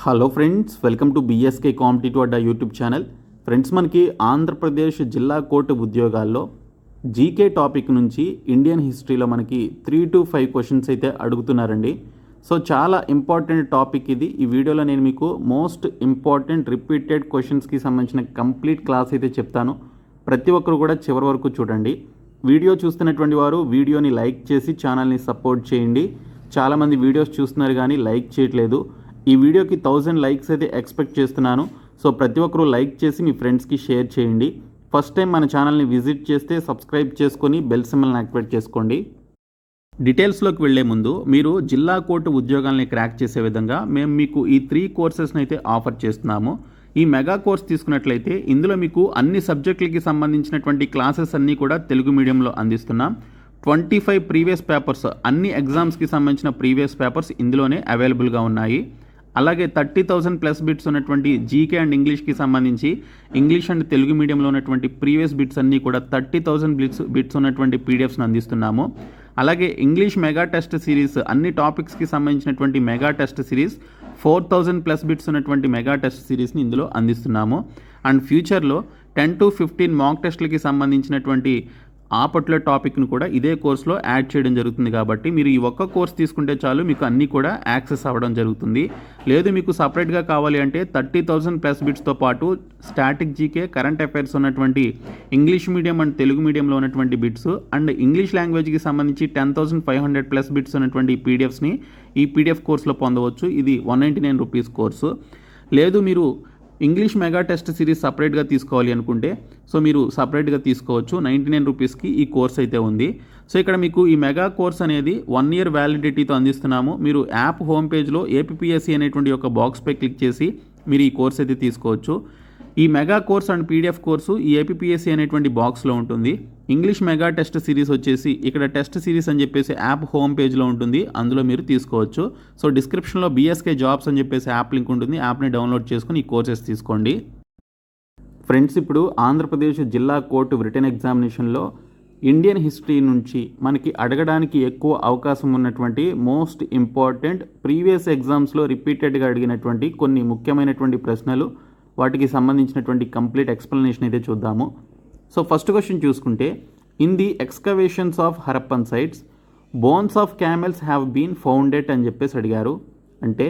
Hello friends, welcome to BSK competitive Adda YouTube channel. Friends, మనకి ఆంధ్రప్రదేశ్ జిల్లా court ఉద్యోగాల్లో GK topic నుంచి Indian హిస్టరీలో మనకి 3 to 5 క్వశ్చన్స్ అయితే అడుగుతున్నారండి. సో చాలా ఇంపార్టెంట్ టాపిక్ ఇది. ఈ వీడియోలో నేను మీకు మోస్ట్ ఇంపార్టెంట్ రిపీటెడ్ క్వశ్చన్స్కి సంబంధించిన కంప్లీట్ క్లాస్ అయితే చెప్తాను. ప్రతి ఒక్కరు కూడా చివరి వరకు చూడండి. వీడియో చూస్తున్నటువంటి వారు వీడియోని లైక్ చేసి ఛానల్ని సపోర్ట్ చేయండి. చాలామంది వీడియోస్ చూస్తున్నారు కానీ లైక్ చేయట్లేదు. ఈ వీడియోకి 1000 లైక్స్ అయితే ఎక్స్పెక్ట్ చేస్తున్నాను. సో ప్రతి ఒక్కరూ లైక్ చేసి మీ ఫ్రెండ్స్కి షేర్ చేయండి. ఫస్ట్ టైం మన ఛానల్ని విజిట్ చేస్తే సబ్స్క్రైబ్ చేసుకొని బెల్ సింబల్ని యాక్టివేట్ చేసుకోండి. డీటెయిల్స్లోకి వెళ్లే ముందు మీరు జిల్లా కోర్టు ఉద్యోగాల్ని క్రాక్ చేసే విధంగా మేము మీకు ఈ 3 కోర్సెస్ని అయితే ఆఫర్ చేస్తున్నాము. ఈ మెగా కోర్స్ తీసుకున్నట్లయితే ఇందులో మీకు అన్ని సబ్జెక్టులకి సంబంధించినటువంటి క్లాసెస్ అన్నీ కూడా తెలుగు మీడియంలో అందిస్తున్నాం. 25 ప్రీవియస్ పేపర్స్, అన్ని ఎగ్జామ్స్కి సంబంధించిన ప్రీవియస్ పేపర్స్ ఇందులోనే అవైలబుల్గా ఉన్నాయి. అలాగే 30,000 ప్లస్ బిట్స్ ఉన్నటువంటి జీకే అండ్ ఇంగ్లీష్కి సంబంధించి ఇంగ్లీష్ అండ్ తెలుగు మీడియంలో ఉన్నటువంటి ప్రీవియస్ బిట్స్ అన్నీ కూడా 30,000 బిట్స్ ఉన్నటువంటి పీడిఎఫ్స్ని అందిస్తున్నాము. అలాగే ఇంగ్లీష్ మెగా టెస్ట్ సిరీస్, అన్ని టాపిక్స్కి సంబంధించినటువంటి mega test series 4,000 plus bits ఉన్నటువంటి మెగా టెస్ట్ సిరీస్ని ఇందులో అందిస్తున్నాము. అండ్ ఫ్యూచర్లో 10 to 15 మాక్ టెస్ట్లకి సంబంధించినటువంటి ఆ పర్టికులర్ టాపిక్ను కూడా ఇదే కోర్సులో యాడ్ చేయడం జరుగుతుంది. కాబట్టి మీరు ఈ ఒక్క కోర్స్ తీసుకుంటే చాలు, మీకు అన్నీ కూడా యాక్సెస్ అవ్వడం జరుగుతుంది. లేదు మీకు సపరేట్గా కావాలి అంటే 30,000 ప్లస్ బిట్స్తో పాటు స్టాటిక్ జీకే, కరెంట్ అఫైర్స్ ఉన్నటువంటి ఇంగ్లీష్ మీడియం అండ్ తెలుగు మీడియంలో ఉన్నటువంటి బిట్స్ అండ్ ఇంగ్లీష్ లాంగ్వేజ్కి సంబంధించి 10,500 ప్లస్ బిట్స్ ఉన్నటువంటి పీడిఎఫ్స్ని ఈ పీడిఎఫ్ కోర్సులో పొందవచ్చు. ఇది 199 రూపీస్ కోర్సు. లేదు మీరు ఇంగ్లీష్ మెగా టెస్ట్ సిరీస్ సపరేట్గా తీసుకోవాలి అనుకుంటే సో మీరు సపరేట్గా తీసుకోవచ్చు. 99 రూపీస్కి ఈ కోర్స్ అయితే ఉంది. సో ఇక్కడ మీకు ఈ మెగా కోర్స్ అనేది 1 year వ్యాలిడిటీతో అందిస్తున్నాము. మీరు యాప్ హోమ్ పేజ్లో ఏపీఎస్సీ అనేటువంటి ఒక బాక్స్పై క్లిక్ చేసి మీరు ఈ కోర్స్ అయితే తీసుకోవచ్చు. ఈ mega course and PDF course ఈ ఏపీఎస్సీ అనేటువంటి బాక్స్లో ఉంటుంది. ఇంగ్లీష్ మెగా టెస్ట్ సిరీస్ వచ్చేసి ఇక్కడ టెస్ట్ సిరీస్ అని చెప్పేసి యాప్ హోమ్ పేజ్లో ఉంటుంది, అందులో మీరు తీసుకోవచ్చు. సో డిస్క్రిప్షన్లో బీఎస్కే జాబ్స్ అని చెప్పేసి యాప్ లింక్ ఉంటుంది, యాప్ని డౌన్లోడ్ చేసుకుని ఈ కోర్సెస్ తీసుకోండి. ఫ్రెండ్స్, ఇప్పుడు ఆంధ్రప్రదేశ్ జిల్లా కోర్టు రిటన్ ఎగ్జామినేషన్లో ఇండియన్ హిస్టరీ నుంచి మనకి అడగడానికి ఎక్కువ అవకాశం ఉన్నటువంటి మోస్ట్ ఇంపార్టెంట్ ప్రీవియస్ ఎగ్జామ్స్లో రిపీటెడ్గా అడిగినటువంటి కొన్ని ముఖ్యమైనటువంటి ప్రశ్నలు, వాటికి సంబంధించినటువంటి కంప్లీట్ ఎక్స్ప్లెనేషన్ అయితే చూద్దాము. సో ఫస్ట్ క్వశ్చన్ చూసుకుంటే, in the excavations of Harappan sites bones of camels have been founded అని చెప్పేసి అడిగారు. అంటే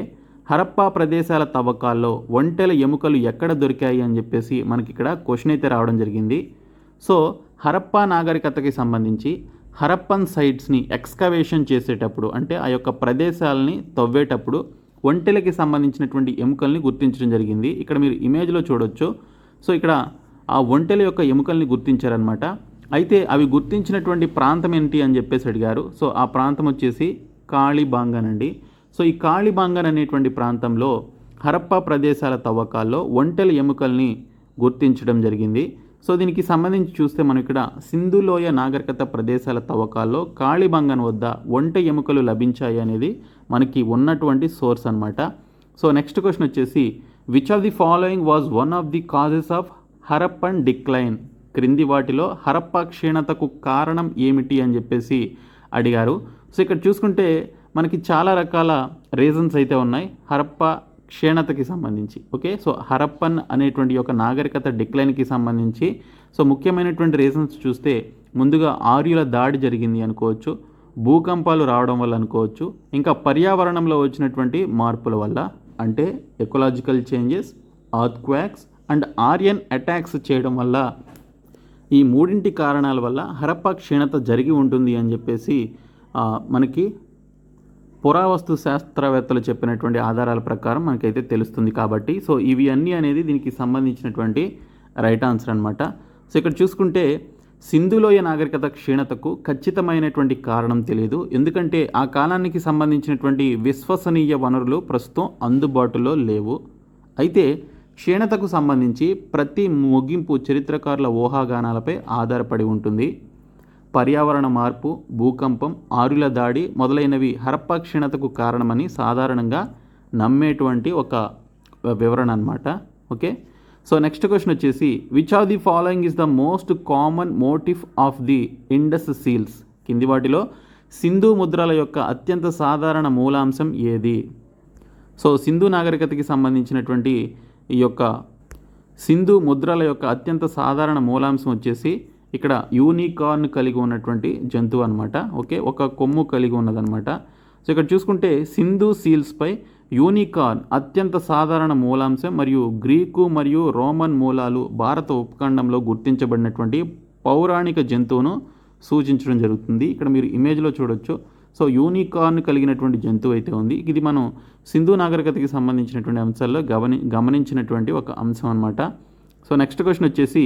హరప్పా ప్రదేశాల తవ్వకాల్లో ఒంటెల ఎముకలు ఎక్కడ దొరికాయి అని చెప్పేసి మనకి ఇక్కడ క్వశ్చన్ అయితే రావడం జరిగింది. సో హరప్పా నాగరికతకి సంబంధించి హరప్పన్ సైట్స్ని ఎక్స్కవేషన్ చేసేటప్పుడు అంటే ఆ యొక్క ప్రదేశాలని తవ్వేటప్పుడు ఒంటెలకి సంబంధించినటువంటి ఎముకల్ని గుర్తించడం జరిగింది. ఇక్కడ మీరు ఇమేజ్లో చూడొచ్చు. సో ఇక్కడ ఆ ఒంటెల యొక్క ఎముకల్ని గుర్తించారనమాట. అయితే అవి గుర్తించినటువంటి ప్రాంతం ఏంటి అని చెప్పేసి అడిగారు. సో ఆ ప్రాంతం వచ్చేసి కాళీబాంగన్ అండి. సో ఈ కాళీబాంగన్ అనేటువంటి ప్రాంతంలో హరప్పా ప్రదేశాల తవ్వకాల్లో ఒంటెల ఎముకల్ని గుర్తించడం జరిగింది. సో దీనికి సంబంధించి చూస్తే మనం ఇక్కడ సింధులోయ నాగరికత ప్రదేశాల తవ్వకాల్లో కాళీబంగన్ వద్ద ఒంటె ఎముకలు లభించాయి అనేది మనకి ఉన్నటువంటి సోర్స్ అనమాట. సో నెక్స్ట్ క్వశ్చన్ వచ్చేసి, which of the following was one of the causes of Harappan decline? క్రింది వాటిలో హరప్పా క్షీణతకు కారణం ఏమిటి అని చెప్పేసి అడిగారు. సో ఇక్కడ చూసుకుంటే మనకి చాలా రకాల రీజన్స్ అయితే ఉన్నాయి హరప్పా క్షీణతకి సంబంధించి. ఓకే, సో హరప్పన్ అనేటువంటి ఒక నాగరికత డిక్లైన్కి సంబంధించి సో ముఖ్యమైనటువంటి రీజన్స్ చూస్తే ముందుగా ఆర్యుల దాడి జరిగింది అనుకోవచ్చు, భూకంపాలు రావడం వల్ల అనుకోవచ్చు, ఇంకా పర్యావరణంలో వచ్చినటువంటి మార్పుల వల్ల అంటే ecological changes, earthquakes and Aryan attacks చేయడం వల్ల, ఈ మూడింటి కారణాల వల్ల హరప్పా క్షీణత జరిగి ఉంటుంది అని చెప్పేసి మనకి పురావస్తు శాస్త్రవేత్తలు చెప్పినటువంటి ఆధారాల ప్రకారం మనకైతే తెలుస్తుంది. కాబట్టి సో ఇవి అన్నీ అనేది దీనికి సంబంధించినటువంటి రైట్ ఆన్సర్ అనమాట. సో ఇక్కడ చూసుకుంటే సింధులోయ నాగరికత క్షీణతకు ఖచ్చితమైనటువంటి కారణం తెలియదు, ఎందుకంటే ఆ కాలానికి సంబంధించినటువంటి విశ్వసనీయ వనరులు ప్రస్తుతం అందుబాటులో లేవు. అయితే క్షీణతకు సంబంధించి ప్రతి ముగింపు చరిత్రకారుల ఊహాగానాలపై ఆధారపడి ఉంటుంది. పర్యావరణ మార్పు, భూకంపం, ఆర్యుల దాడి మొదలైనవి హరప్పా క్షీణతకు కారణమని సాధారణంగా నమ్మేటువంటి ఒక వివరణ అనమాట. ఓకే, సో నెక్స్ట్ క్వశ్చన్ వచ్చేసి, which of the following is the most common motif of the Indus seals? కింది వాటిలో సింధు ముద్రల యొక్క అత్యంత సాధారణ మూలాంశం ఏది? సో సింధు నాగరికతకి సంబంధించినటువంటి ఈ యొక్క సింధు ముద్రల యొక్క అత్యంత సాధారణ మూలాంశం వచ్చేసి ఇక్కడ యూనికార్న్ కలిగి ఉన్నటువంటి జంతువు అనమాట. ఓకే, ఒక కొమ్ము కలిగి ఉన్నదనమాట. సో ఇక్కడ చూసుకుంటే సింధు సీల్స్పై యూనికార్న్ అత్యంత సాధారణ మూలాంశం మరియు గ్రీకు మరియు రోమన్ మూలాలు భారత ఉపఖండంలో గుర్తించబడినటువంటి పౌరాణిక జంతువును సూచించడం జరుగుతుంది. ఇక్కడ మీరు ఇమేజ్లో చూడొచ్చు. సో యూనికార్న్ కలిగినటువంటి జంతువు అయితే ఉంది. ఇది మనం సింధు నాగరికతకి సంబంధించినటువంటి అంశాల్లో గమనించినటువంటి ఒక అంశం అనమాట. సో నెక్స్ట్ క్వశ్చన్ వచ్చేసి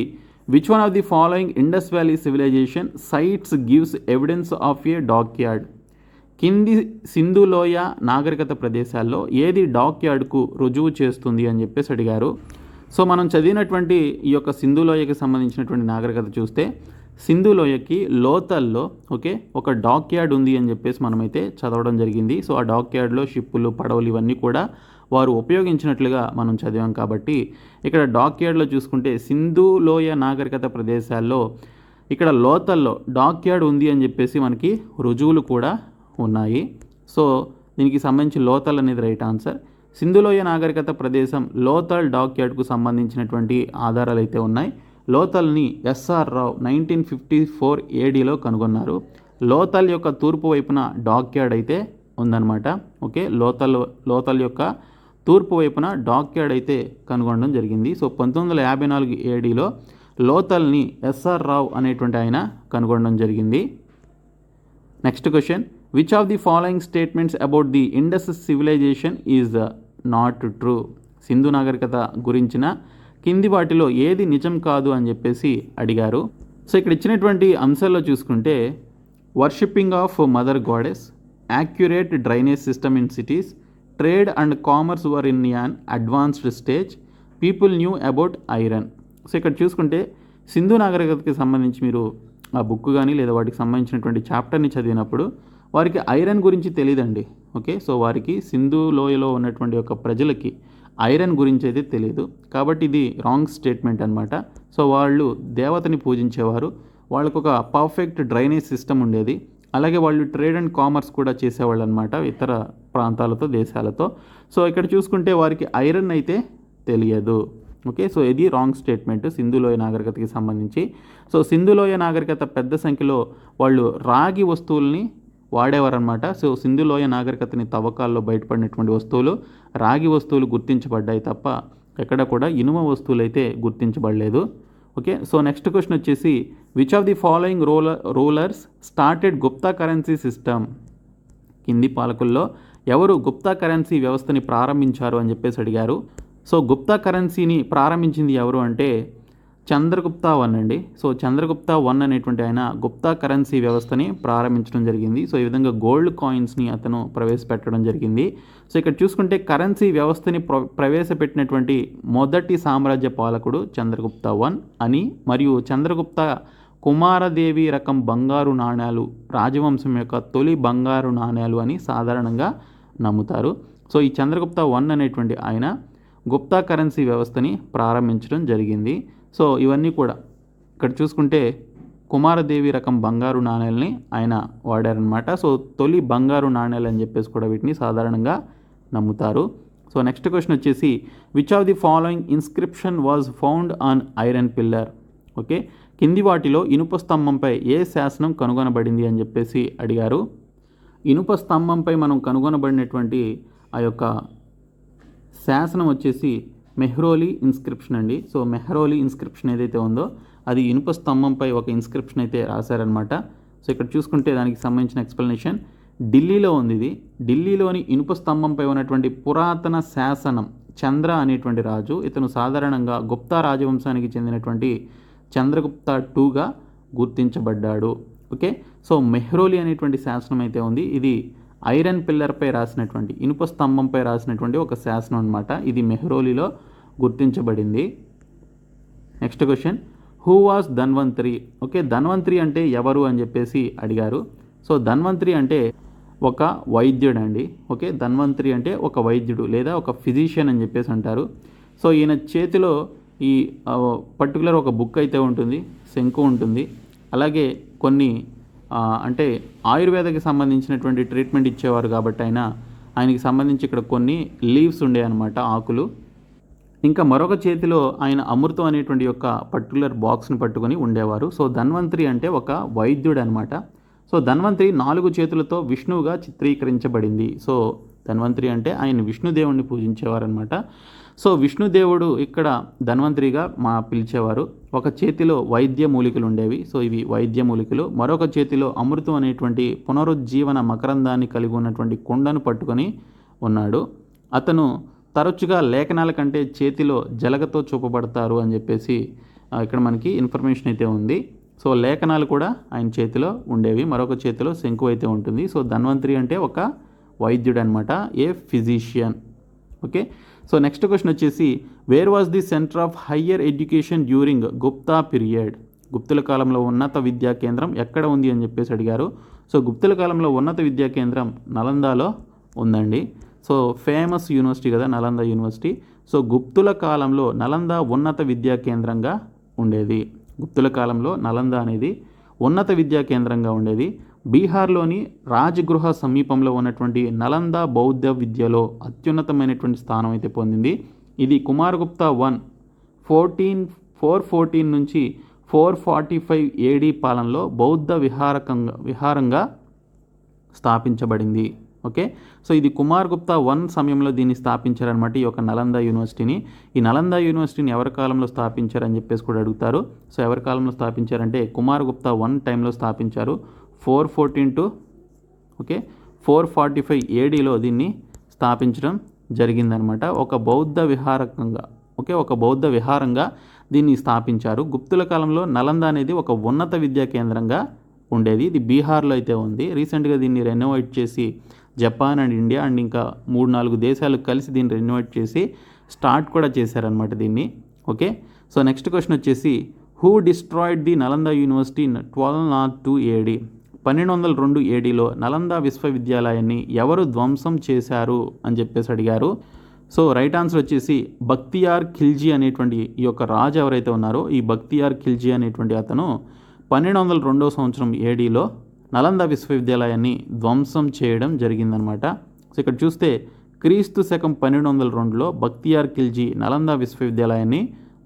which one of the following Indus valley civilization sites gives evidence of a dockyard? కింది సింధులోయ నాగరికత ప్రదేశాల్లో ఏది డాక్ యార్డ్కు రుజువు చేస్తుంది అని చెప్పేసి అడిగారు. సో మనం చదివినటువంటి ఈ యొక్క సింధులోయకి సంబంధించినటువంటి నాగరికత చూస్తే సింధులోయకి లోతల్లో ఓకే ఒక డాక్ యార్డ్ ఉంది అని చెప్పేసి మనమైతే చదవడం జరిగింది. సో ఆ డాక్ యార్డ్లో షిప్పులు, పడవలు ఇవన్నీ కూడా వారు ఉపయోగించినట్లుగా మనం చదివాం. కాబట్టి ఇక్కడ డాక్ యార్డ్లో చూసుకుంటే సింధులోయ నాగరికత ప్రదేశాల్లో ఇక్కడ లోతల్లో డాక్ యార్డ్ ఉంది అని చెప్పేసి మనకి రుజువులు కూడా ఉన్నాయి. సో దీనికి సంబంధించి లోతల్ అనేది రైట్ ఆన్సర్. సింధులోయ నాగరికత ప్రదేశం లోతల్ డాక్ యార్డ్కు సంబంధించినటువంటి ఆధారాలు అయితే ఉన్నాయి. లోతల్ని ఎస్ఆర్ రావు 1954 ADలో కనుగొన్నారు. లోతల్ యొక్క తూర్పు వైపున డాక్ యార్డ్ అయితే ఉందన్నమాట. ఓకే, లోతల్ యొక్క తూర్పు వైపున డాక్ యార్డ్ అయితే కనుగొనడం జరిగింది. సో 1954 ADలో లోతల్ని ఎస్ఆర్ రావు అనేటువంటి ఆయన కనుగొనడం జరిగింది. Next question which of the following statements about the Indus civilization is not true? Sindhu నాగరికత గురించిన కింది వాటిలో ఏది నిజం కాదు అని చెప్పేసి అడిగారు. సో ఇక్కడ ఇచ్చినటువంటి అంశాల్లో చూసుకుంటే worshipping of mother goddess, accurate drainage system in cities, trade and commerce were in an advanced stage, people knew about iron. So ఇక్కడ చూసుకుంటే సింధు నాగరికతకి సంబంధించి మీరు ఆ బుక్ కానీ లేదా వాటికి సంబంధించినటువంటి చాప్టర్ని చదివినప్పుడు వారికి ఐరన్ గురించి తెలియదండి. ఓకే, సో వారికి సింధు లోయలో ఉన్నటువంటి ఒక ప్రజలకి ఐరన్ గురించి అయితే తెలియదు. కాబట్టి ఇది రాంగ్ స్టేట్మెంట్ అనమాట. సో వాళ్ళు దేవతని పూజించేవారు, వాళ్ళకు ఒక పర్ఫెక్ట్ డ్రైనేజ్ సిస్టమ్ ఉండేది. అలాగే వాళ్ళు ట్రేడ్ అండ్ కామర్స్ కూడా చేసేవాళ్ళు అనమాట ఇతర ప్రాంతాలతో, దేశాలతో. సో ఇక్కడ చూసుకుంటే వారికి ఐరన్ అయితే తెలియదు. ఓకే, సో ఇది రాంగ్ స్టేట్మెంట్ సింధులోయ నాగరికతకి సంబంధించి. సో సింధులోయ నాగరికత పెద్ద సంఖ్యలో వాళ్ళు రాగి వస్తువుల్ని వాడేవారనమాట. సో సింధులోయ నాగరికతని తవ్వకాల్లో బయటపడినటువంటి వస్తువులు రాగి వస్తువులు గుర్తించబడ్డాయి తప్ప ఎక్కడ కూడా ఇనుమ వస్తువులు అయితే గుర్తించబడలేదు. ఓకే, సో నెక్స్ట్ క్వశ్చన్ వచ్చేసి which of the following rulers started Gupta currency system? కింది పాలకుల్లో ఎవరు గుప్తా కరెన్సీ వ్యవస్థని ప్రారంభించారు అని చెప్పేసి అడిగారు. సో గుప్తా కరెన్సీని ప్రారంభించింది ఎవరు అంటే చంద్రగుప్తా I అండి. సో చంద్రగుప్తా I అనేటువంటి ఆయన గుప్తా కరెన్సీ వ్యవస్థని ప్రారంభించడం జరిగింది. సో ఈ విధంగా గోల్డ్ కాయిన్స్ని అతను ప్రవేశపెట్టడం జరిగింది. సో ఇక్కడ చూసుకుంటే కరెన్సీ వ్యవస్థని ప్రవేశపెట్టినటువంటి మొదటి సామ్రాజ్య పాలకుడు చంద్రగుప్తా I అని, మరియు చంద్రగుప్త కుమారదేవి రకం బంగారు నాణ్యాలు రాజవంశం యొక్క తొలి బంగారు నాణ్యాలు అని సాధారణంగా నమ్ముతారు. సో ఈ చంద్రగుప్తా I అనేటువంటి ఆయన గుప్తా కరెన్సీ వ్యవస్థని ప్రారంభించడం జరిగింది. సో ఇవన్నీ కూడా ఇక్కడ చూసుకుంటే కుమారదేవి రకం బంగారు నాణ్యాలని ఆయన వాడారనమాట. సో తొలి బంగారు నాణ్యాలు అని చెప్పేసి కూడా వీటిని సాధారణంగా నమ్ముతారు. సో నెక్స్ట్ క్వశ్చన్ వచ్చేసి which of the following inscription was found on iron pillar? Okay, కింది వాటిలో ఇనుప స్తంభంపై ఏ శాసనం కనుగొనబడింది అని చెప్పేసి అడిగారు. ఇనుప స్తంభంపై మనం కనుగొనబడినటువంటి ఆ యొక్క శాసనం వచ్చేసి మెహ్రోలీ ఇన్స్క్రిప్షన్ అండి. సో మెహ్రోలీ ఇన్స్క్రిప్షన్ ఏదైతే ఉందో అది ఇనుప స్తంభంపై ఒక ఇన్స్క్రిప్షన్ అయితే రాశారనమాట. సో ఇక్కడ చూసుకుంటే దానికి సంబంధించిన ఎక్స్ప్లెనేషన్ ఢిల్లీలో ఉంది. ఇది ఢిల్లీలోని ఇనుప స్తంభంపై ఉన్నటువంటి పురాతన శాసనం. చంద్ర అనేటువంటి రాజు, ఇతను సాధారణంగా గుప్తా రాజవంశానికి చెందినటువంటి చంద్రగుప్త IIగా గుర్తించబడ్డాడు. ఓకే, సో మెహ్రోలీ అనేటువంటి శాసనం అయితే ఉంది. ఇది ఐరన్ పిల్లర్పై రాసినటువంటి, ఇనుప స్తంభంపై రాసినటువంటి ఒక శాసనం అనమాట. ఇది మెహ్రోలీలో గుర్తించబడింది. Next question who was Dhanvantari? Okay, Dhanvantari అంటే ఎవరు అని చెప్పేసి అడిగారు. సో ధన్వంతరి అంటే ఒక వైద్యుడు అండి. ఓకే, ధన్వంతరి అంటే ఒక వైద్యుడు లేదా ఒక ఫిజిషియన్ అని చెప్పేసి అంటారు. సో ఈయన చేతిలో ఈ పర్టికులర్ ఒక బుక్ అయితే ఉంటుంది, శంకు ఉంటుంది. అలాగే కొన్ని అంటే ఆయుర్వేదకి సంబంధించినటువంటి ట్రీట్మెంట్ ఇచ్చేవారు కాబట్టి ఆయన ఆయనకి సంబంధించి ఇక్కడ కొన్ని లీవ్స్ ఉండే అనమాట, ఆకులు. ఇంకా మరొక చేతిలో ఆయన అమృతం అనేటువంటి యొక్క పర్టికులర్ బాక్స్ని పట్టుకొని ఉండేవారు. సో ధన్వంతరి అంటే ఒక వైద్యుడు అనమాట. సో ధన్వంతరి 4 చేతులతో విష్ణువుగా చిత్రీకరించబడింది. సో ధన్వంతరి అంటే ఆయన విష్ణుదేవుడిని పూజించేవారనమాట. సో విష్ణుదేవుడు ఇక్కడ ధన్వంతరిగా పిలిచేవారు. ఒక చేతిలో వైద్య మూలికలు ఉండేవి. సో ఇవి వైద్య మూలికలు. మరొక చేతిలో అమృతం అనేటువంటి పునరుజ్జీవన మకరందాన్ని కలిగి ఉన్నటువంటి కుండను పట్టుకొని ఉన్నాడు. అతను తరచుగా లేఖనాల కంటే చేతిలో జలగతో చూపబడతారు అని చెప్పేసి ఇక్కడ మనకి ఇన్ఫర్మేషన్ అయితే ఉంది. సో లేఖనాలు కూడా ఆయన చేతిలో ఉండేవి. మరొక చేతిలో శంకు అయితే ఉంటుంది. సో ధన్వంతరి అంటే ఒక వైద్యుడు అనమాట, a physician. Okay. So next question వచ్చేసి, where was the centre of higher education during Gupta period? గుప్తుల కాలంలో ఉన్నత విద్యా కేంద్రం ఎక్కడ ఉంది అని చెప్పేసి అడిగారు. సో గుప్తుల కాలంలో ఉన్నత విద్యా కేంద్రం నలందాలో ఉందండి. సో ఫేమస్ యూనివర్సిటీ కదా నలంద యూనివర్సిటీ. సో గుప్తుల కాలంలో నలంద ఉన్నత విద్యా కేంద్రంగా ఉండేది. గుప్తుల కాలంలో నలంద అనేది ఉన్నత విద్యా కేంద్రంగా ఉండేది. బీహార్లోని రాజగృహ సమీపంలో ఉన్నటువంటి నలంద బౌద్ధ విద్యలో అత్యున్నతమైనటువంటి స్థానం అయితే పొందింది. ఇది కుమారగుప్తా 414 నుంచి 445 ఏడీ పాలనలో బౌద్ధ విహారంగా స్థాపించబడింది. ఓకే. సో ఇది కుమారగుప్తా 1 సమయంలో దీన్ని స్థాపించారనమాట, ఈ యొక్క నలంద యూనివర్సిటీని. ఈ నలంద యూనివర్సిటీని ఎవరి కాలంలో స్థాపించారని చెప్పేసి కూడా అడుగుతారు. సో ఎవరి కాలంలో స్థాపించారంటే కుమారగుప్తా 1 టైంలో స్థాపించారు. 414 టు 445 ఏడీలో దీన్ని స్థాపించడం జరిగిందనమాట. ఒక బౌద్ధ విహారంగా దీన్ని స్థాపించారు. గుప్తుల కాలంలో నలంద అనేది ఒక ఉన్నత విద్యా కేంద్రంగా ఉండేది. ఇది బీహార్లో అయితే ఉంది. రీసెంట్గా దీన్ని రెనోవేట్ చేసి జపాన్ అండ్ ఇండియా అండ్ ఇంకా 3-4 దేశాలు కలిసి దీన్ని రెనోవేట్ చేసి స్టార్ట్ కూడా చేశారనమాట దీన్ని. ఓకే. సో నెక్స్ట్ క్వశ్చన్ వచ్చేసి, who destroyed the Nalanda university in 1202 ఏడీ? 1202 ఏడీలో నలంద విశ్వవిద్యాలయాన్ని ఎవరు ధ్వంసం చేశారు అని చెప్పేసి అడిగారు. సో రైట్ ఆన్సర్ వచ్చేసి బక్తియార్ ఖిల్జీ అనేటువంటి ఈ యొక్క రాజు ఎవరైతే ఉన్నారో ఈ బక్తియార్ ఖిల్జీ అనేటువంటి అతను 1202 సంవత్సరం ఏడీలో నలంద విశ్వవిద్యాలయాన్ని ధ్వంసం చేయడం జరిగిందనమాట. సో ఇక్కడ చూస్తే క్రీస్తు శకం 1202లో బక్తియార్ ఖిల్జీ నలంద విశ్వవిద్యాలయాన్ని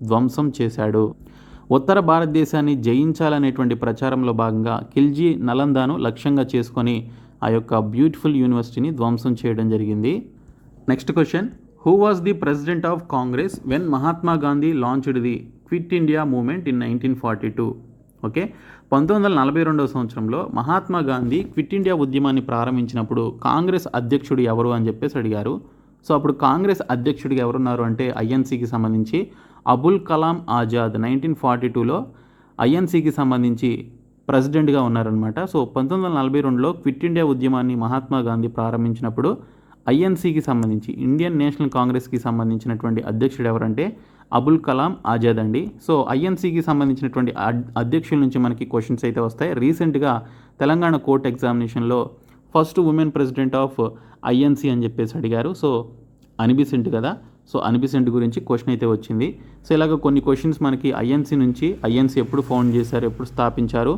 ధ్వంసం చేశాడు. ఉత్తర భారతదేశాన్ని జయించాలనేటువంటి ప్రచారంలో భాగంగా ఖిల్జీ నలందాను లక్ష్యంగా చేసుకొని ఆ యొక్క బ్యూటిఫుల్ యూనివర్సిటీని ధ్వంసం చేయడం జరిగింది. Next question, who was the president of Congress when Mahatma Gandhi launched the quit India movement in 1942? Okay. 1942 సంవత్సరంలో మహాత్మా గాంధీ క్విట్ ఇండియా ఉద్యమాన్ని ప్రారంభించినప్పుడు కాంగ్రెస్ అధ్యక్షుడు ఎవరు అని చెప్పేసి అడిగారు. సో అప్పుడు కాంగ్రెస్ అధ్యక్షుడిగా ఎవరున్నారు అంటే ఐఎన్సీకి సంబంధించి అబుల్ కలాం ఆజాద్ 1942లో ఐఎన్సీకి సంబంధించి ప్రెసిడెంట్గా ఉన్నారనమాట. సో 1942లో క్విట్ ఇండియా ఉద్యమాన్ని మహాత్మా గాంధీ ప్రారంభించినప్పుడు ఐఎన్సీకి సంబంధించి ఇండియన్ నేషనల్ కాంగ్రెస్కి సంబంధించినటువంటి అధ్యక్షుడు ఎవరంటే అబుల్ కలాం ఆజాద్ అండి. సో ఐఎన్సీకి సంబంధించినటువంటి అధ్యక్షుల నుంచి మనకి క్వశ్చన్స్ అయితే వస్తాయి. రీసెంట్గా తెలంగాణ కోర్ట్ ఎగ్జామినేషన్లో first women president of INC అని చెప్పేసి అడిగారు. సో అనిబిసెంట్ కదా. సో అనిబిసెంట్ గురించి క్వశ్చన్ అయితే వచ్చింది. సో ఇలాగ కొన్ని క్వశ్చన్స్ మనకి ఐఎన్సీ నుంచి, ఐఎన్సీ ఎప్పుడు ఫౌండ్ చేశారు, ఎప్పుడు స్థాపించారు,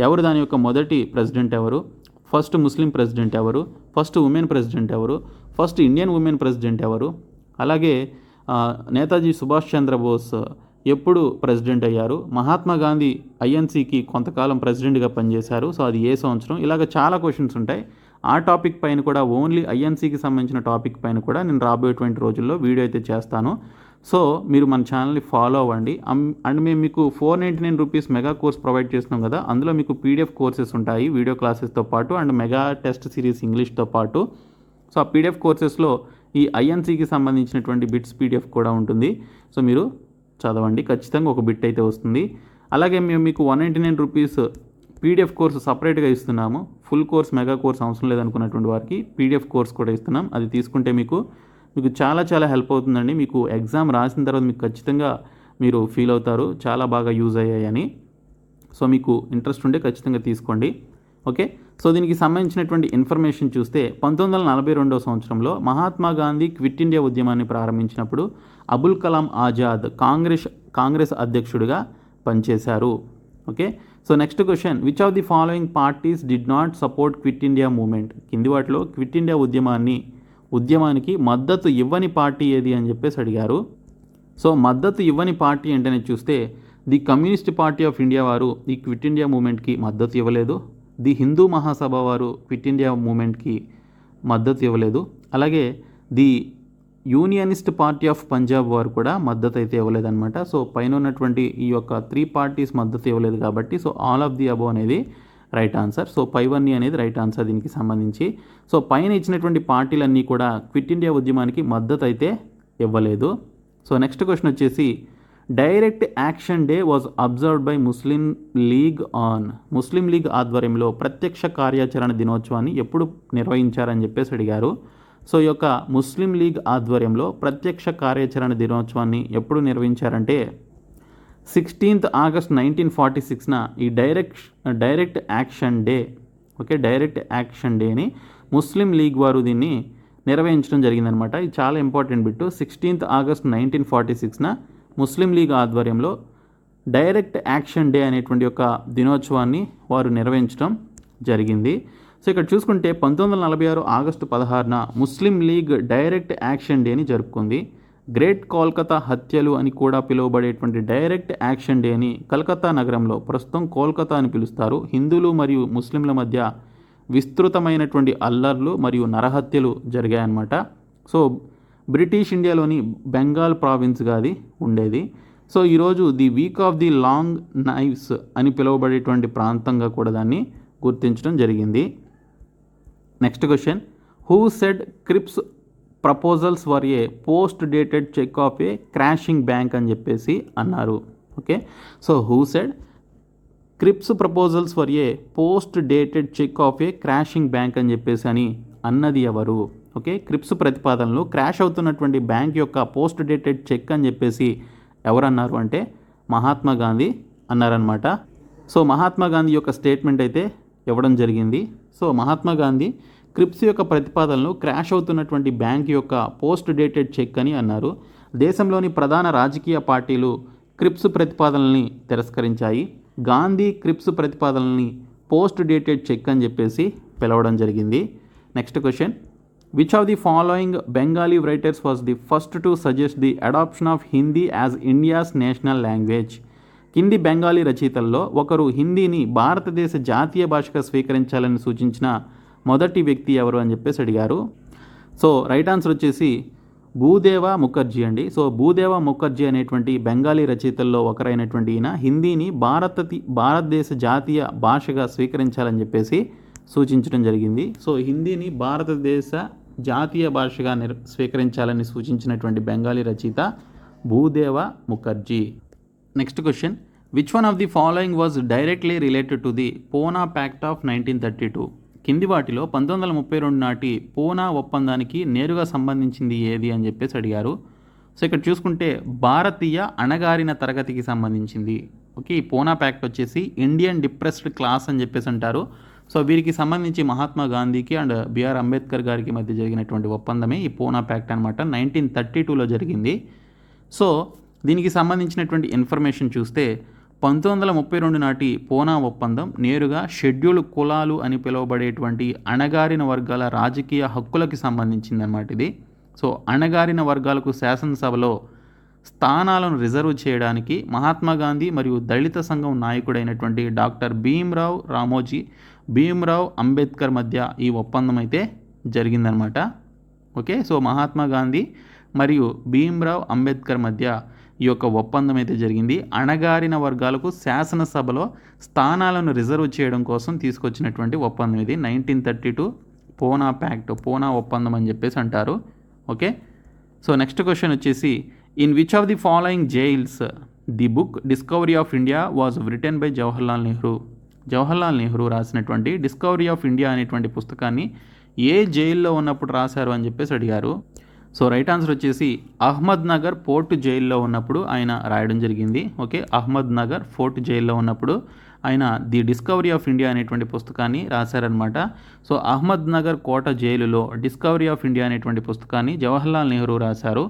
ఎవరు దాని యొక్క మొదటి ప్రెసిడెంట్ ఎవరు, ఫస్ట్ ముస్లిం ప్రెసిడెంట్ ఎవరు, ఫస్ట్ ఉమెన్ ప్రెసిడెంట్ ఎవరు, ఫస్ట్ ఇండియన్ ఉమెన్ ప్రెసిడెంట్ ఎవరు, అలాగే నేతాజీ సుభాష్ చంద్రబోస్ ఎప్పుడు ప్రెసిడెంట్ అయ్యారు, మహాత్మా గాంధీ ఐఎన్సీకి కొంతకాలం ప్రెసిడెంట్గా పనిచేశారు, సో అది ఏ సంవత్సరం, ఇలాగ చాలా క్వశ్చన్స్ ఉంటాయి. ఆ టాపిక్ పైన కూడా, ఓన్లీ ఐఎన్సీకి సంబంధించిన టాపిక్ పైన కూడా నేను రాబోయేటువంటి రోజుల్లో వీడియో అయితే చేస్తాను. సో మీరు మన ఛానల్ని ఫాలో అవ్వండి. అండ్ మేము మీకు 499 రూపీస్ మెగా కోర్స్ ప్రొవైడ్ చేస్తున్నాం కదా, అందులో మీకు పీడిఎఫ్ కోర్సెస్ ఉంటాయి వీడియో క్లాసెస్తో పాటు, అండ్ మెగా టెస్ట్ సిరీస్ ఇంగ్లీష్తో పాటు. సో ఆ పీడిఎఫ్ కోర్సెస్లో ఈ ఐఎన్సీకి సంబంధించినటువంటి బిట్స్ పీడిఎఫ్ కూడా ఉంటుంది. సో మీరు చదవండి, ఖచ్చితంగా ఒక బిట్ అయితే వస్తుంది. అలాగే మేము మీకు 199 రూపీస్ పీడిఎఫ్ కోర్సు సపరేట్గా ఇస్తున్నాము. ఫుల్ కోర్స్ మెగా కోర్స్ అవసరం లేదనుకున్నటువంటి వారికి పీడిఎఫ్ కోర్స్ కూడా ఇస్తున్నాం. అది తీసుకుంటే మీకు చాలా చాలా హెల్ప్ అవుతుందండి. మీకు ఎగ్జామ్ రాసిన తర్వాత మీకు ఖచ్చితంగా మీరు ఫీల్ అవుతారు చాలా బాగా యూజ్ అయ్యాయని. సో మీకు ఇంట్రెస్ట్ ఉంటే ఖచ్చితంగా తీసుకోండి. ఓకే. సో దీనికి సంబంధించినటువంటి ఇన్ఫర్మేషన్ చూస్తే 1942 సంవత్సరంలో మహాత్మా గాంధీ క్విట్ ఇండియా ఉద్యమాన్ని ప్రారంభించినప్పుడు అబుల్ కలాం ఆజాద్ కాంగ్రెస్ అధ్యక్షుడిగా పనిచేశారు. Okay. So next question, which of the following parties did not support quit India movement? కింది వాటిలో క్విట్ ఇండియా ఉద్యమాన్ని ఉద్యమానికి మద్దతు ఇవ్వని పార్టీ ఏది అని చెప్పేసి అడిగారు. సో మద్దతు ఇవ్వని పార్టీ ఏంటనే చూస్తే the communist party of India వారు ఈ క్విట్ ఇండియా మూమెంట్కి మద్దతు ఇవ్వలేదు. ది హిందూ మహాసభ వారు క్విట్ ఇండియా మూమెంట్కి మద్దతు ఇవ్వలేదు. అలాగే the unionist party of Punjab వారు కూడా మద్దతు అయితే ఇవ్వలేదన్నమాట. సో పైన ఉన్నటువంటి ఈ యొక్క 3 పార్టీస్ మద్దతు ఇవ్వలేదు కాబట్టి so all of the above అనేది రైట్ ఆన్సర్. సో పైవన్నీ అనేది రైట్ ఆన్సర్ దీనికి సంబంధించి. సో పైన ఇచ్చినటువంటి పార్టీలన్నీ కూడా క్విట్ ఇండియా ఉద్యమానికి మద్దతు అయితే ఇవ్వలేదు. సో నెక్స్ట్ క్వశ్చన్ వచ్చేసి direct action day was observed by Muslim league on. Muslim league ఆధ్వర్యంలో ప్రత్యక్ష కార్యాచరణ దినోత్సవాన్ని ఎప్పుడు నిర్వహించారని చెప్పేసి అడిగారు. సో ఈ యొక్క ముస్లిం లీగ్ ఆధ్వర్యంలో ప్రత్యక్ష కార్యాచరణ దినోత్సవాన్ని ఎప్పుడు నిర్వహించారంటే 16th August 1946న ఈ direct action day, okay, direct action డేని ముస్లిం లీగ్ వారు దీన్ని నిర్వహించడం జరిగిందనమాట. ఇది చాలా ఇంపార్టెంట్ బిట్టు. 16th August 1946న ముస్లిం లీగ్ ఆధ్వర్యంలో డైరెక్ట్ యాక్షన్ డే అనేటువంటి ఒక దినోత్సవాన్ని వారు నిర్వహించడం జరిగింది. సో ఇక్కడ చూసుకుంటే 1946 ఆగస్టు 16న ముస్లిం లీగ్ డైరెక్ట్ యాక్షన్ డేని జరుపుకుంది. గ్రేట్ కోల్కతా హత్యలు అని కూడా పిలువబడేటువంటి డైరెక్ట్ యాక్షన్ డేని కలకత్తా నగరంలో, ప్రస్తుతం కోల్కతా అని పిలుస్తారు, హిందువులు మరియు ముస్లింల మధ్య విస్తృతమైనటువంటి అల్లర్లు మరియు నరహత్యలు జరిగాయన్నమాట. సో బ్రిటిష్ ఇండియాలోని బెంగాల్ ప్రావిన్స్గా అది ఉండేది. సో ఈరోజు the week off the long knives అని పిలువబడేటువంటి ప్రాంతంగా కూడా దాన్ని గుర్తించడం జరిగింది. Next question, who said క్రిప్స్ proposals were A post dated check of A crashing bank అని చెప్పేసి అన్నారు. Okay, so who said క్రిప్స్ proposals were A post dated check of A crashing bank అని చెప్పేసి అని అన్నది ఎవరు? ఓకే, క్రిప్స్ ప్రతిపాదనలు క్రాష్ అవుతున్నటువంటి బ్యాంక్ యొక్క పోస్ట్ డేటెడ్ చెక్ అని చెప్పేసి ఎవరన్నారు అంటే మహాత్మా గాంధీ అన్నారనమాట. సో మహాత్మా గాంధీ యొక్క స్టేట్మెంట్ అయితే ఇవ్వడం జరిగింది. సో మహాత్మా గాంధీ క్రిప్స్ యొక్క ప్రతిపాదనలు క్రాష్ అవుతున్నటువంటి బ్యాంక్ యొక్క పోస్ట్ డేటెడ్ చెక్ అని అన్నారు. దేశంలోని ప్రధాన రాజకీయ పార్టీలు క్రిప్స్ ప్రతిపాదనల్ని తిరస్కరించాయి. గాంధీ క్రిప్స్ ప్రతిపాదనల్ని పోస్ట్ డేటెడ్ చెక్ అని చెప్పేసి పిలవడం జరిగింది. Next question, which of the following Bengali writers was the first to suggest the adoption of Hindi as India's national language? కింది బెంగాలీ రచయితల్లో ఒకరు హిందీని భారతదేశ జాతీయ భాషగా స్వీకరించాలని సూచించిన మొదటి వ్యక్తి ఎవరు అని చెప్పేసి అడిగారు. సో రైట్ ఆన్సర్ వచ్చేసి భూదేవ ముఖర్జీ అండి. సో భూదేవ ముఖర్జీ అనేటువంటి బెంగాలీ రచయితల్లో ఒకరైనటువంటి ఈయన హిందీని భారతదేశ జాతీయ భాషగా స్వీకరించాలని చెప్పేసి సూచించడం జరిగింది. సో హిందీని భారతదేశ జాతీయ భాషగా స్వీకరించాలని సూచించినటువంటి బెంగాలీ రచయిత Bhudev Mukherjee. Next question, which one of the following was directly related to the Poona pact of 1932? కింది వాటిలో 1932 నాటి పూనా ఒప్పందానికి నేరుగా సంబంధించింది ఏది అని చెప్పేసి అడిగారు. సో ఇక్కడ చూసుకుంటే భారతీయ అణగారిన తరగతికి సంబంధించింది. ఓకే, ఈ పూనా ప్యాక్ట్ వచ్చేసి ఇండియన్ డిప్రెస్డ్ క్లాస్ అని చెప్పేసి అంటారు. సో వీరికి సంబంధించి మహాత్మా గాంధీకి అండ్ బిఆర్ అంబేద్కర్ గారికి మధ్య జరిగినటువంటి ఒప్పందమే ఈ పూనా ప్యాక్ట్ అనమాట. 1932లో జరిగింది. సో దీనికి సంబంధించినటువంటి ఇన్ఫర్మేషన్ చూస్తే 1932 నాటి పూనా ఒప్పందం నేరుగా షెడ్యూల్ కులాలు అని పిలువబడేటువంటి అణగారిన వర్గాల రాజకీయ హక్కులకి సంబంధించిందన్నమాట ఇది. సో అణగారిన వర్గాలకు శాసనసభలో స్థానాలను రిజర్వ్ చేయడానికి మహాత్మా గాంధీ మరియు దళిత సంఘం నాయకుడైనటువంటి డాక్టర్ భీమ్రావ్ అంబేద్కర్ మధ్య ఈ ఒప్పందం అయితే జరిగిందనమాట. ఓకే, సో మహాత్మా గాంధీ మరియు భీమ్రావ్ అంబేద్కర్ మధ్య ఈ యొక్క ఒప్పందం అయితే జరిగింది. అణగారిన వర్గాలకు శాసనసభలో స్థానాలను రిజర్వ్ చేయడం కోసం తీసుకొచ్చినటువంటి ఒప్పందం ఇది. 1932 పూనా ప్యాక్ట్, పూనా ఒప్పందం అని చెప్పేసి అంటారు. ఓకే, సో నెక్స్ట్ క్వశ్చన్ వచ్చేసి, in which of the following jails the book discovery of India was written by Jawaharlal Nehru? Jawaharlal Nehru రాసినటువంటి డిస్కవరీ ఆఫ్ ఇండియా అనేటువంటి పుస్తకాన్ని ఏ జైల్లో ఉన్నప్పుడు రాశారు అని చెప్పేసి అడిగారు. సో రైట్ ఆన్సర్ వచ్చేసి అహ్మద్నగర్ ఫోర్ట్ జైల్లో ఉన్నప్పుడు ఆయన రాయడం జరిగింది. ఓకే, అహ్మద్నగర్ ఫోర్ట్ జైల్లో ఉన్నప్పుడు ఆయన ది డిస్కవరీ ఆఫ్ ఇండియా అనేటువంటి పుస్తకాన్ని రాశారనమాట. సో అహ్మద్నగర్ కోట జైలులో డిస్కవరీ ఆఫ్ ఇండియా అనేటువంటి పుస్తకాన్ని జవహర్లాల్ నెహ్రూ రాశారు.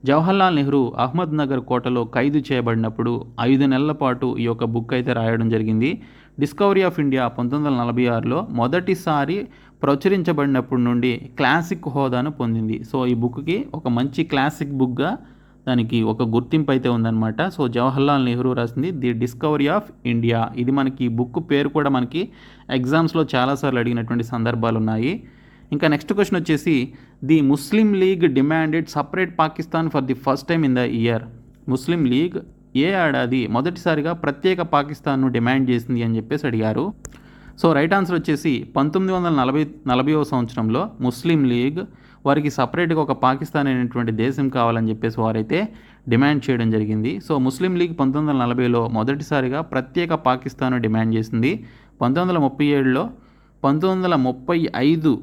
జవహర్లాల్ నెహ్రూ అహ్మద్నగర్ కోటలో ఖైదు చేయబడినప్పుడు 5 నెలల పాటు ఈ యొక్క బుక్ అయితే రాయడం జరిగింది. డిస్కవరీ ఆఫ్ ఇండియా 1946లో మొదటిసారి ప్రచురించబడినప్పటి నుండి క్లాసిక్ హోదాను పొందింది. సో ఈ బుక్కి ఒక మంచి క్లాసిక్ బుక్గా దానికి ఒక గుర్తింపు అయితే ఉందన్నమాట. సో జవహర్లాల్ నెహ్రూ రాసింది ది డిస్కవరీ ఆఫ్ ఇండియా. ఇది మనకి బుక్ పేరు కూడా మనకి ఎగ్జామ్స్లో చాలాసార్లు అడిగినటువంటి సందర్భాలు ఉన్నాయి. ఇంకా నెక్స్ట్ క్వశ్చన్ వచ్చేసి the Muslim League demanded separate Pakistan for the first time in the year. Muslim League ఏ ఏడాది మొదటిసారిగా ప్రత్యేక పాకిస్తాన్ను డిమాండ్ చేసింది అని చెప్పేసి అడిగారు. సో రైట్ ఆన్సర్ వచ్చేసి 1940వ సంవత్సరంలో ముస్లిం లీగ్ వారికి సపరేట్గా ఒక పాకిస్తాన్ అనేటువంటి దేశం కావాలని చెప్పేసి వారైతే డిమాండ్ చేయడం జరిగింది. సో ముస్లిం లీగ్ 1940లో మొదటిసారిగా ప్రత్యేక పాకిస్తాన్ డిమాండ్ చేసింది. 1937లో 1935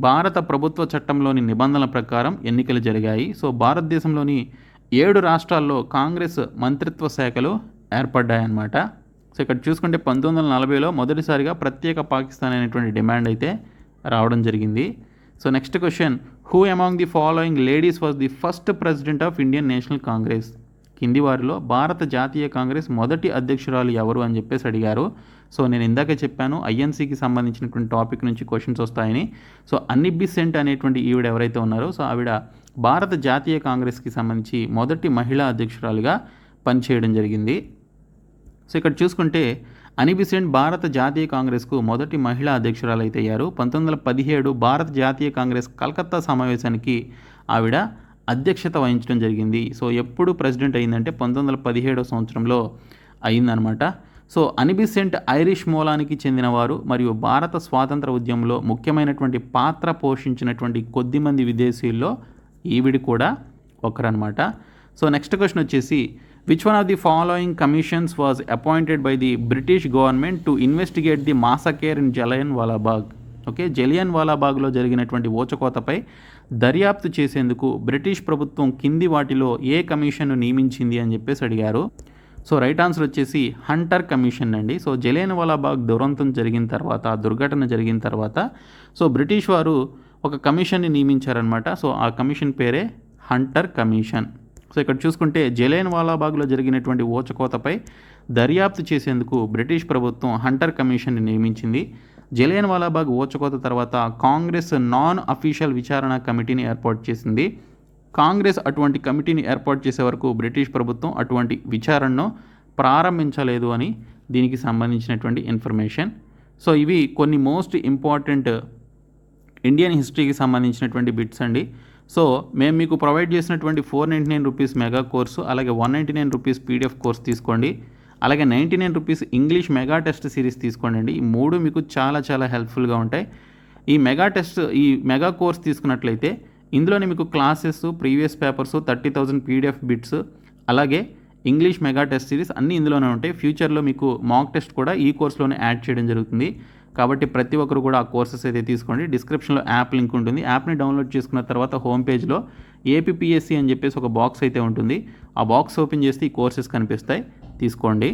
భారత ప్రభుత్వ చట్టంలోని నిబంధనల ప్రకారం ఎన్నికలు జరిగాయి. సో భారతదేశంలోని 7 రాష్ట్రాల్లో కాంగ్రెస్ మంత్రిత్వ శాఖలు ఏర్పడ్డాయన్నమాట. సో ఇక్కడ చూసుకుంటే 1940లో మొదటిసారిగా ప్రత్యేక పాకిస్తాన్ అనేటువంటి డిమాండ్ అయితే రావడం జరిగింది. So next question who among the following ladies was the first president of Indian national Congress. కింది వారిలో భారత జాతీయ కాంగ్రెస్ మొదటి అధ్యక్షురాలు ఎవరు అని చెప్పేసి అడిగారు. సో నేను ఇందాక చెప్పాను ఐఎన్సీకి సంబంధించినటువంటి టాపిక్ నుంచి క్వశ్చన్స్ వస్తాయని. సో అన్ని బిసెంట్ అనేటువంటి ఈవిడ ఎవరైతే ఉన్నారో సో ఆవిడ భారత జాతీయ కాంగ్రెస్కి సంబంధించి మొదటి మహిళా అధ్యక్షురాలుగా పనిచేయడం జరిగింది. సో ఇక్కడ చూసుకుంటే అనీ బిసెంట్ భారత జాతీయ కాంగ్రెస్కు మొదటి మహిళా అధ్యక్షురాలు అయితే అయ్యారు. 1917 భారత జాతీయ కాంగ్రెస్ కలకత్తా సమావేశానికి ఆవిడ అధ్యక్షత వహించడం జరిగింది. సో ఎప్పుడు ప్రెసిడెంట్ అయిందంటే 1917వ సంవత్సరంలో అయిందనమాట. సో అనీ బిసెంట్ ఐరిష్ మూలానికి చెందినవారు మరియు భారత స్వాతంత్ర ఉద్యమంలో ముఖ్యమైనటువంటి పాత్ర పోషించినటువంటి కొద్దిమంది విదేశీయుల్లో ఈవిడి కూడా ఒకరనమాట. సో నెక్స్ట్ క్వశ్చన్ వచ్చేసి which one of the following commissions was appointed by the British government to investigate the massacre in Jallian Walabagh. Okay, Jallian వాలాబాగ్లో జరిగినటువంటి ఊచకోతపై దర్యాప్తు చేసేందుకు బ్రిటిష్ ప్రభుత్వం కింది వాటిలో ఏ కమిషన్ను నియమించింది అని చెప్పేసి అడిగారు. సో రైట్ ఆన్సర్ వచ్చేసి హంటర్ కమిషన్ అండి. సో జలియన్ వాలాబాగ్ దుర్ఘటన జరిగిన తర్వాత సో బ్రిటిష్ వారు ఒక కమిషన్ని నియమించారనమాట. సో ఆ కమిషన్ పేరే హంటర్ కమిషన్. సో ఇక్కడ చూసుకుంటే జలియన్ వాలాబాగ్లో జరిగినటువంటి ఊచకోతపై దర్యాప్తు చేసేందుకు బ్రిటిష్ ప్రభుత్వం హంటర్ కమిషన్ని నియమించింది. జలియన్ వాలాబాగ్ ఊచకోత తర్వాత కాంగ్రెస్ నాన్ అఫీషియల్ విచారణ కమిటీని ఏర్పాటు చేసింది. కాంగ్రెస్ అటువంటి కమిటీని ఏర్పాటు చేసే వరకు బ్రిటిష్ ప్రభుత్వం అటువంటి విచారణను ప్రారంభించలేదు అని దీనికి సంబంధించినటువంటి ఇన్ఫర్మేషన్. సో ఇవి కొన్ని మోస్ట్ ఇంపార్టెంట్ ఇండియన్ హిస్టరీకి సంబంధించినటువంటి బిట్స్ అండి. సో మేము మీకు ప్రొవైడ్ చేసినటువంటి 499 రూపీస్ మెగా కోర్సు, అలాగే 199 రూపీస్ పీడిఎఫ్ కోర్స్ తీసుకోండి, అలాగే 99 rupees English mega test series తీసుకోండి. ఈ 3 మీకు చాలా చాలా హెల్ప్ఫుల్గా ఉంటాయి. ఈ మెగా కోర్స్ తీసుకున్నట్లయితే ఇందులోనే మీకు classes, previous papers, 30,000 PDF bits, అలాగే ఇంగ్లీష్ మెగా టెస్ట్ సిరీస్ అన్నీ ఇందులోనే ఉంటాయి. ఫ్యూచర్లో మీకు మాక్ టెస్ట్ కూడా ఈ కోర్సులోనే యాడ్ చేయడం జరుగుతుంది. కాబట్టి ప్రతి ఒక్కరు కూడా ఆ కోర్సెస్ అయితే తీసుకోండి. డిస్క్రిప్షన్లో యాప్ లింక్ ఉంటుంది. యాప్ని డౌన్లోడ్ చేసుకున్న తర్వాత హోమ్ పేజ్లో ఏపీపీఎస్సీ అని చెప్పేసి ఒక బాక్స్ అయితే ఉంటుంది. ఆ బాక్స్ ఓపెన్ చేస్తే ఈ కోర్సెస్ కనిపిస్తాయి, తీసుకోండి.